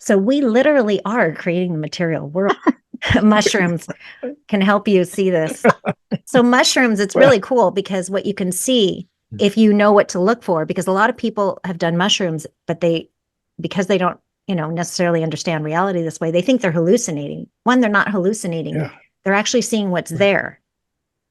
So we literally are creating the material world. Mushrooms can help you see this. So mushrooms, it's Well, really cool because what you can see if you know what to look for, because a lot of people have done mushrooms, but because they don't, necessarily understand reality this way, they think they're hallucinating. One, they're not hallucinating. yeah, They're actually seeing what's right, there.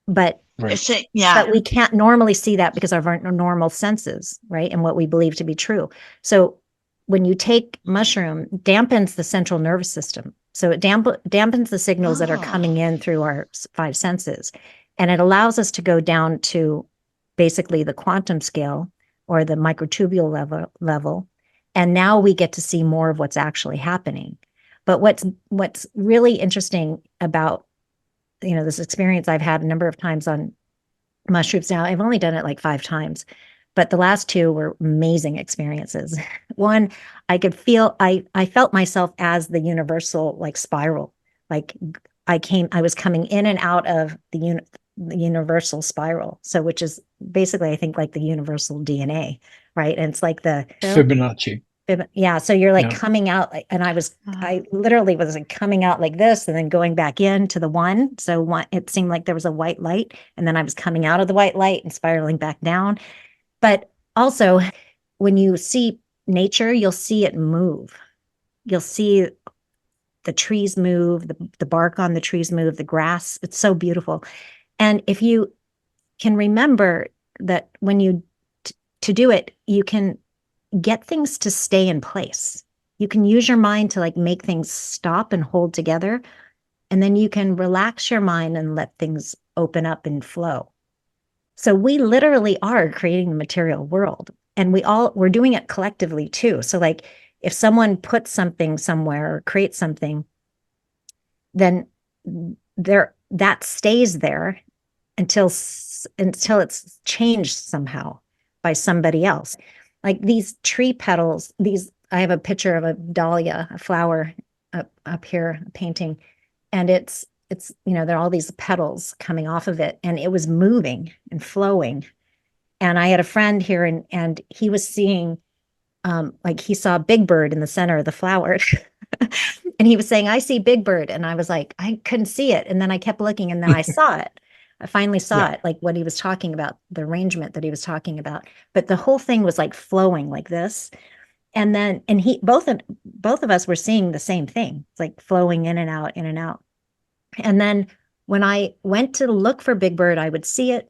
But right. Yeah. but we can't normally see that because of our normal senses, right? And what we believe to be true. So when you take mushroom, dampens the central nervous system. So it dampens the signals that are coming in through our five senses. And it allows us to go down to basically the quantum scale or the microtubule level. And now we get to see more of what's actually happening. But what's really interesting about this experience I've had a number of times on mushrooms now. I've only done it like 5 times, but the last two were amazing experiences. One, I felt myself as the universal like spiral. Like I was coming in and out of the universal spiral. So which is basically, I think, like the universal DNA, right? And it's like Fibonacci. yeah. So you're like Yeah. coming out and I literally was like coming out like this and then going back into the one. So it seemed like there was a white light and then I was coming out of the white light and spiraling back down. But also when you see nature, you'll see it move. You'll see the trees move, the bark on the trees move, the grass. It's so beautiful. And if you can remember that when to do it, you can get things to stay in place. You can use your mind to like make things stop and hold together. And then you can relax your mind and let things open up and flow. So we literally are creating the material world. And we're doing it collectively too. So like if someone puts something somewhere or creates something, then that stays there until it's changed somehow by somebody else. Like these tree petals, I have a picture of a dahlia, a flower up here, a painting, and it's there are all these petals coming off of it, and it was moving and flowing. And I had a friend here, and he was seeing, like he saw Big Bird in the center of the flower. And he was saying, I see Big Bird. And I was like, I couldn't see it. And then I kept looking and then I saw it. I finally saw Yeah. it, like what he was talking about, the arrangement that he was talking about. But the whole thing was like flowing like this. And then, both of us were seeing the same thing. It's like flowing in and out, in and out. And then when I went to look for Big Bird, I would see it.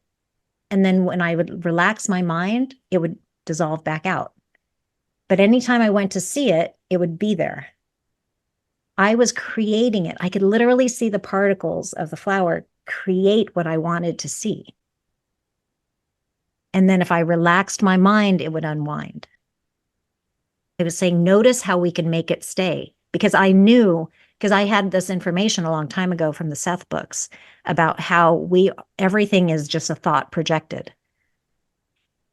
And then when I would relax my mind, it would dissolve back out. But anytime I went to see it, it would be there. I was creating it. I could literally see the particles of the flower create what I wanted to see. And then if I relaxed my mind, it would unwind. I was saying, notice how we can make it stay. Because I had this information a long time ago from the Seth books about how everything is just a thought projected.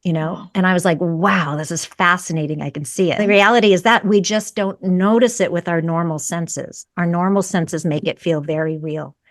And I was like, wow, this is fascinating. I can see it. The reality is that we just don't notice it with our normal senses. Our normal senses make it feel very real.